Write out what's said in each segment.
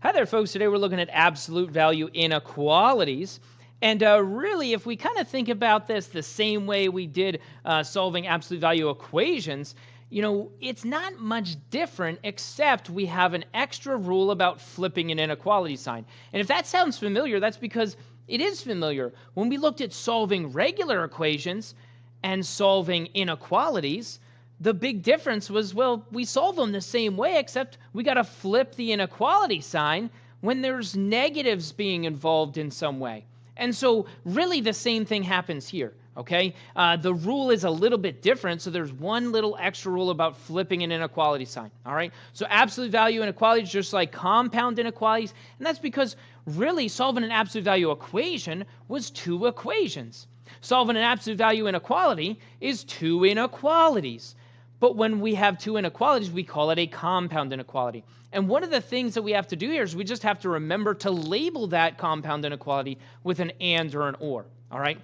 Hi there, folks. Today we're looking at absolute value inequalities. And really, if we kind of think about this the same way we did solving absolute value equations, it's not much different except we have an extra rule about flipping an inequality sign. And if that sounds familiar, that's because it is familiar. When we looked at solving regular equations and solving inequalities, the big difference was, we solve them the same way, except we got to flip the inequality sign when there's negatives being involved in some way. And so really the same thing happens here, okay? The rule is a little bit different, so there's one little extra rule about flipping an inequality sign, all right? So absolute value inequalities, just like compound inequalities, and that's because really solving an absolute value equation was two equations. Solving an absolute value inequality is two inequalities. But when we have two inequalities, we call it a compound inequality. And one of the things that we have to do here is we just have to remember to label that compound inequality with an and or an or, all right?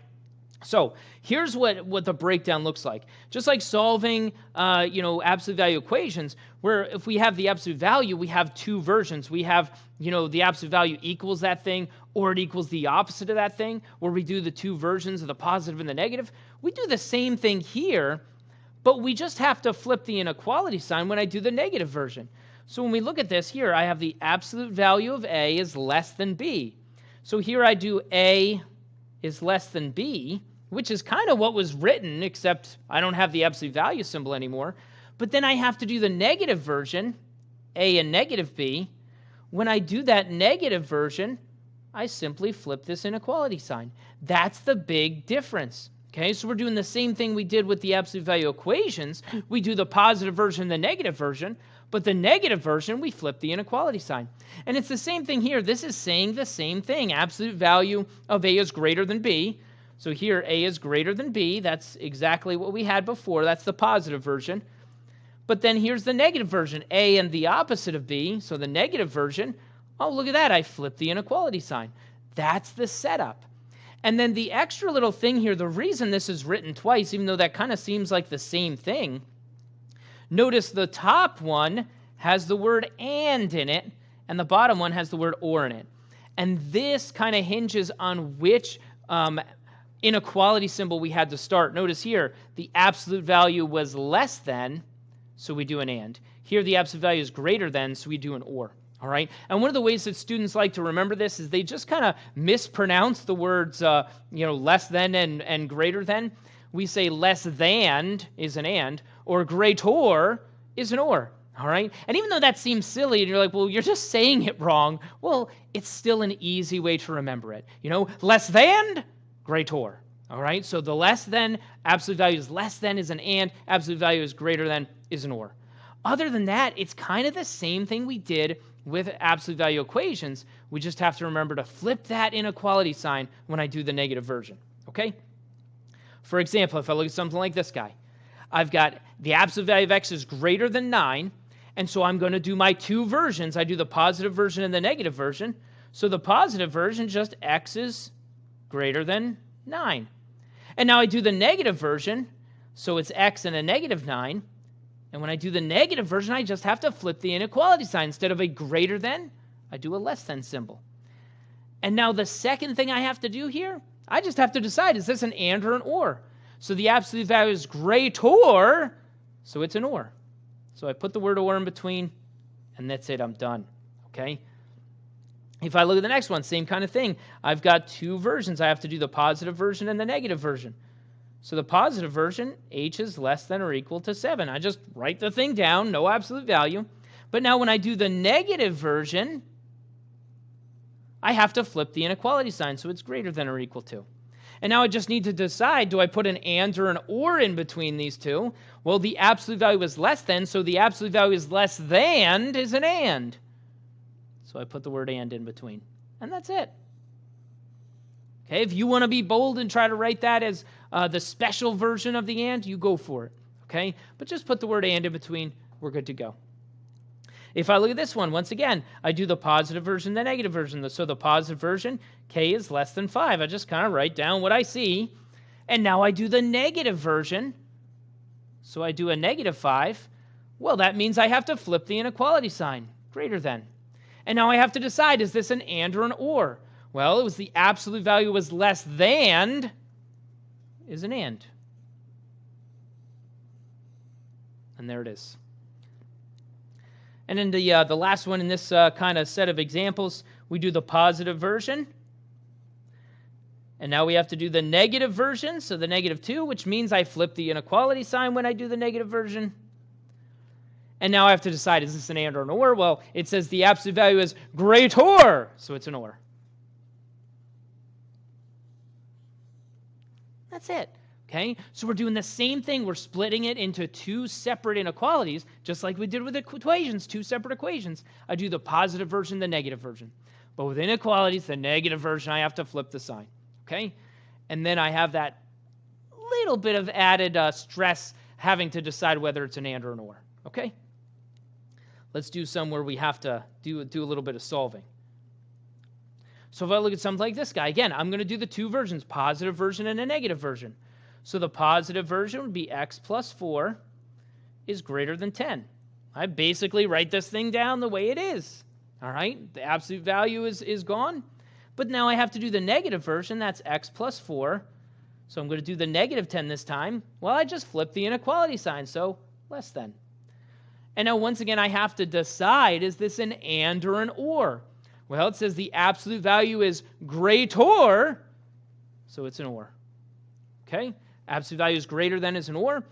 So here's what the breakdown looks like. Just like solving, absolute value equations, where if we have the absolute value, we have two versions. We have, the absolute value equals that thing, or it equals the opposite of that thing, where we do the two versions of the positive and the negative. We do the same thing here, but we just have to flip the inequality sign when I do the negative version. So when we look at this here, I have the absolute value of A is less than B. So here I do A is less than B, which is kind of what was written, except I don't have the absolute value symbol anymore. But then I have to do the negative version, A and negative B. When I do that negative version, I simply flip this inequality sign. That's the big difference. Okay, so we're doing the same thing we did with the absolute value equations. We do the positive version, the negative version, but the negative version, we flip the inequality sign. And it's the same thing here. This is saying the same thing. Absolute value of A is greater than B. So here, A is greater than B. That's exactly what we had before. That's the positive version. But then here's the negative version, A and the opposite of B. So the negative version, oh, look at that. I flipped the inequality sign. That's the setup. And then the extra little thing here, the reason this is written twice, even though that kind of seems like the same thing, notice the top one has the word and in it, and the bottom one has the word or in it. And this kind of hinges on which inequality symbol we had to start. Notice here, the absolute value was less than, so we do an and. Here, the absolute value is greater than, so we do an or. All right. And one of the ways that students like to remember this is they just kind of mispronounce the words, less than and greater than. We say less than is an and, or greater is an or. All right. And even though that seems silly and you're like, well, you're just saying it wrong. Well, it's still an easy way to remember it. Less than, greater. All right. So the less than, absolute value is less than is an and, absolute value is greater than is an or. Other than that, it's kind of the same thing we did with absolute value equations. We just have to remember to flip that inequality sign when I do the negative version, okay? For example, if I look at something like this guy, I've got the absolute value of x is greater than 9, and so I'm going to do my two versions. I do the positive version and the negative version. So the positive version, just x is greater than 9. And now I do the negative version, so it's x and a negative 9. And when I do the negative version, I just have to flip the inequality sign. Instead of a greater than, I do a less than symbol. And now the second thing I have to do here, I just have to decide, is this an and or an or? So the absolute value is greater, so it's an or. So I put the word or in between, and that's it, I'm done, okay? If I look at the next one, same kind of thing. I've got two versions. I have to do the positive version and the negative version. So the positive version, h is less than or equal to 7. I just write the thing down, no absolute value. But now when I do the negative version, I have to flip the inequality sign, so it's greater than or equal to. And now I just need to decide, do I put an and or an or in between these two? Well, the absolute value is less than, so the absolute value is less than is an and. So I put the word and in between. And that's it. Okay, if you want to be bold and try to write that as the special version of the and, you go for it, okay? But just put the word and in between, we're good to go. If I look at this one, once again, I do the positive version, the negative version. So the positive version, k is less than 5. I just kind of write down what I see. And now I do the negative version. So I do a negative 5. Well, that means I have to flip the inequality sign, greater than. And now I have to decide, is this an and or an or? Well, it was the absolute value was less than is an and. And there it is. And then the last one in this kind of set of examples, we do the positive version. And now we have to do the negative version, so the -2, which means I flip the inequality sign when I do the negative version. And now I have to decide, is this an and or an or? Well, it says the absolute value is greater, so it's an or. That's it. Okay, so we're doing the same thing. We're splitting it into two separate inequalities, just like we did with equations, two separate equations. I do the positive version, the negative version. But with inequalities, the negative version, I have to flip the sign. Okay, and then I have that little bit of added stress having to decide whether it's an and or an or. Okay, let's do some where we have to do a little bit of solving. So if I look at something like this guy, again, I'm going to do the two versions, positive version and a negative version. So the positive version would be x plus 4 is greater than 10. I basically write this thing down the way it is. All right, the absolute value is gone. But now I have to do the negative version. That's x plus 4. So I'm going to do the -10 this time. Well, I just flipped the inequality sign, so less than. And now once again, I have to decide, is this an and or an or? Well, it says the absolute value is greater, so it's an or. Okay, absolute value is greater than is an or.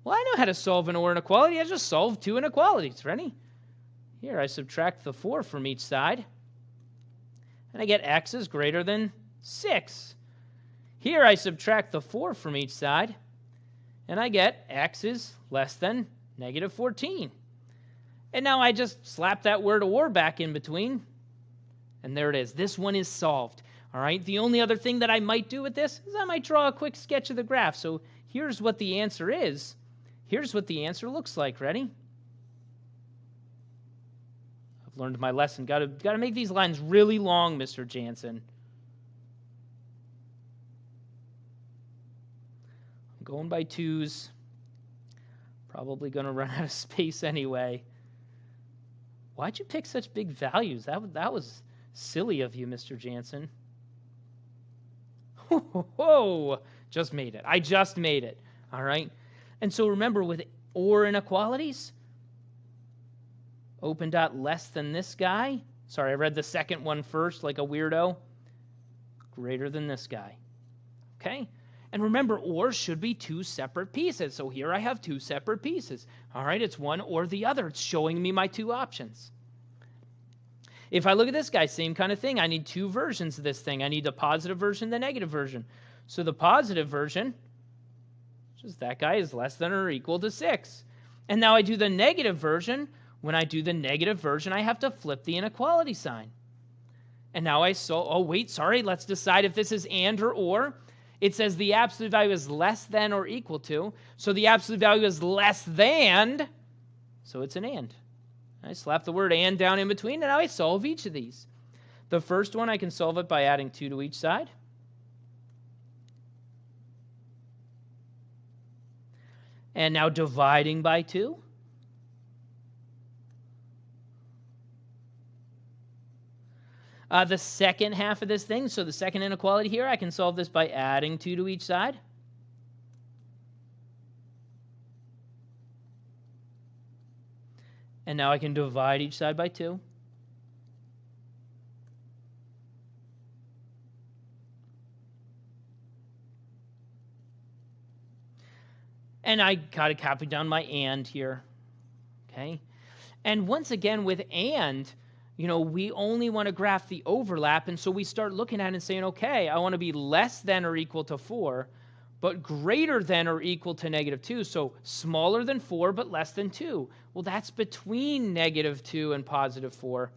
Well, I know how to solve an or inequality. I just solved two inequalities. Ready? Here, I subtract the 4 from each side. And I get x is greater than 6. Here I subtract the 4 from each side, and I get x is less than -14. And now I just slap that word or back in between, and there it is. This one is solved. All right, the only other thing that I might do with this is I might draw a quick sketch of the graph. So here's what the answer is. Here's what the answer looks like. Ready? Learned my lesson. Got to make these lines really long, Mr. Jansen. I'm going by 2s. Probably going to run out of space anyway. Why'd you pick such big values? That was silly of you, Mr. Jansen. Whoa! Just made it. I just made it. All right? And so remember, with or inequalities, open dot less than this guy. Sorry, I read the second one first like a weirdo. Greater than this guy. Okay? And remember, or should be two separate pieces. So here I have two separate pieces. All right, it's one or the other. It's showing me my two options. If I look at this guy, same kind of thing. I need two versions of this thing. I need the positive version, the negative version. So the positive version, just that guy, is less than or equal to 6. And now I do the negative version. When I do the negative version, I have to flip the inequality sign. And now let's decide if this is and or. It says the absolute value is less than or equal to. So the absolute value is less than, so it's an and. I slap the word and down in between, and now I solve each of these. The first one, I can solve it by adding 2 to each side. And now dividing by 2. The second half of this thing, so the second inequality here, I can solve this by adding 2 to each side. And now I can divide each side by 2. And I got to copy down my and here. Okay? And once again, with and, we only want to graph the overlap, and so we start looking at it and saying, okay, I want to be less than or equal to 4, but greater than or equal to -2, so smaller than 4, but less than 2. Well, that's between -2 and +4.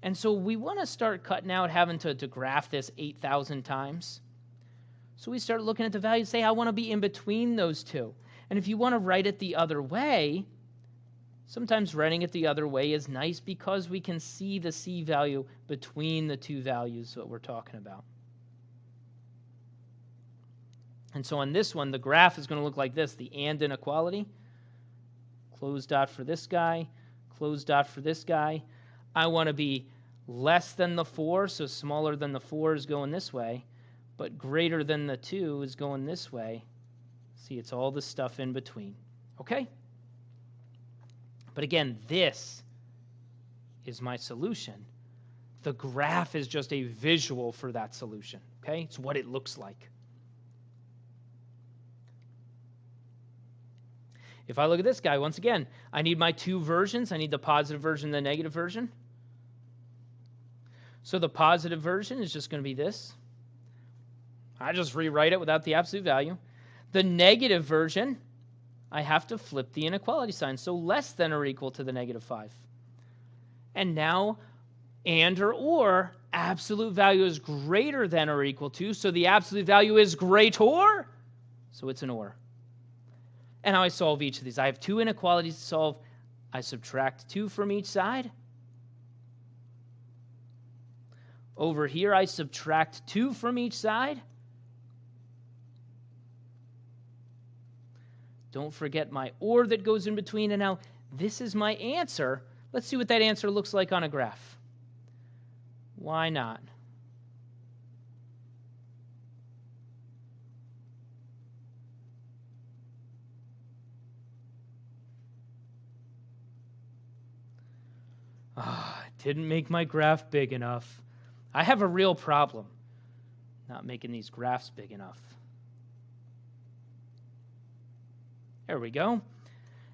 And so we want to start cutting out having to graph this 8,000 times. So we start looking at the values, say, I want to be in between those two. And if you want to write it the other way, sometimes writing it the other way is nice because we can see the C value between the two values that we're talking about. And so on this one, the graph is going to look like this, the and inequality. Close dot for this guy, close dot for this guy. I want to be less than the 4, so smaller than the 4 is going this way, but greater than the 2 is going this way. See, it's all the stuff in between, okay? But again, this is my solution. The graph is just a visual for that solution, okay? It's what it looks like. If I look at this guy, once again, I need my two versions. I need the positive version and the negative version. So the positive version is just going to be this. I just rewrite it without the absolute value. The negative version, I have to flip the inequality sign. So less than or equal to the negative 5. And now, and or, absolute value is greater than or equal to. So the absolute value is greater. So it's an or. And now I solve each of these. I have two inequalities to solve. I subtract 2 from each side. Over here, I subtract 2 from each side. Don't forget my or that goes in between. And now this is my answer. Let's see what that answer looks like on a graph. Why not? Didn't make my graph big enough. I have a real problem not making these graphs big enough. There we go.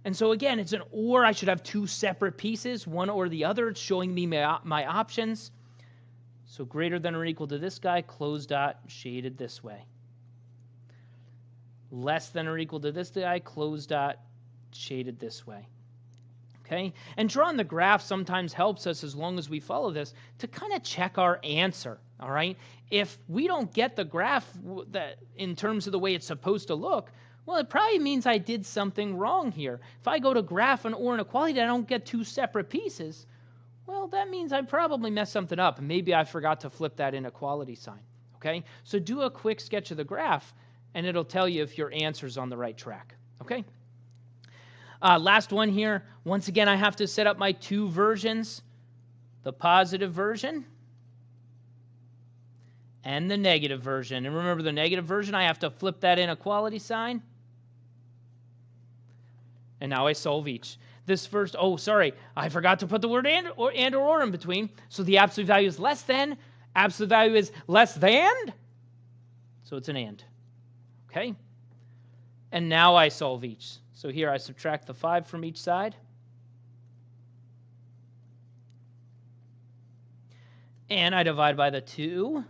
And so again, it's an or. I should have two separate pieces, one or the other. It's showing me my options. So greater than or equal to this guy, closed dot, shaded this way. Less than or equal to this guy, closed dot, shaded this way. Okay? And drawing the graph sometimes helps us, as long as we follow this, to kind of check our answer. All right? If we don't get the graph that in terms of the way it's supposed to look, well, it probably means I did something wrong here. If I go to graph an or inequality and I don't get two separate pieces, well, that means I probably messed something up. Maybe I forgot to flip that inequality sign. Okay? So do a quick sketch of the graph, and it'll tell you if your answer's on the right track. Okay? Last one here. Once again, I have to set up my two versions, the positive version and the negative version. And remember, the negative version, I have to flip that inequality sign. And now I solve each. This first, I forgot to put the word and or in between. So the absolute value is less than. Absolute value is less than. So it's an and. Okay? And now I solve each. So here I subtract the 5 from each side. And I divide by the 2.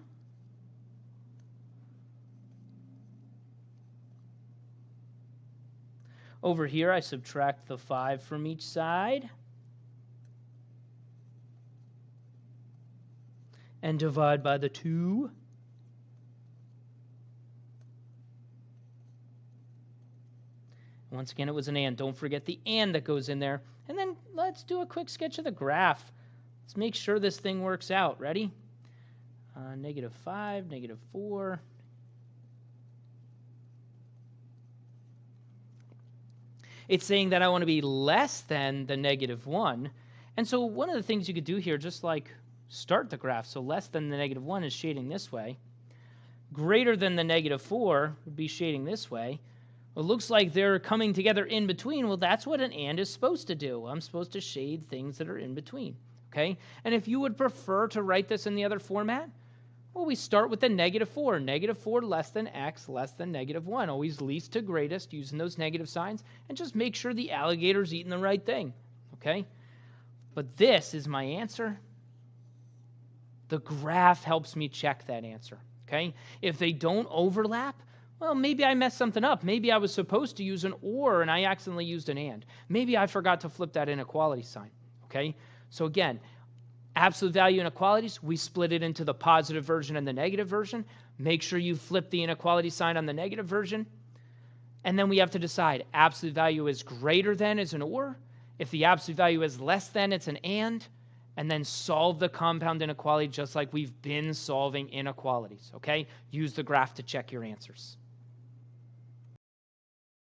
Over here, I subtract the 5 from each side. And divide by the 2. Once again, it was an and. Don't forget the and that goes in there. And then let's do a quick sketch of the graph. Let's make sure this thing works out. Ready? -5, -4. It's saying that I want to be less than the -1. And so one of the things you could do here, just like start the graph, so less than the -1 is shading this way. Greater than the -4 would be shading this way. Well, it looks like they're coming together in between. Well, that's what an and is supposed to do. I'm supposed to shade things that are in between. Okay? And if you would prefer to write this in the other format, well, we start with the -4. -4 less than x less than -1. Always least to greatest using those negative signs. And just make sure the alligator's eating the right thing. Okay? But this is my answer. The graph helps me check that answer. Okay? If they don't overlap, well, maybe I messed something up. Maybe I was supposed to use an or and I accidentally used an and. Maybe I forgot to flip that inequality sign. Okay? So again, absolute value inequalities, we split it into the positive version and the negative version. Make sure you flip the inequality sign on the negative version. And then we have to decide, absolute value is greater than is an or. If the absolute value is less than, it's an and then solve the compound inequality just like we've been solving inequalities, okay? Use the graph to check your answers.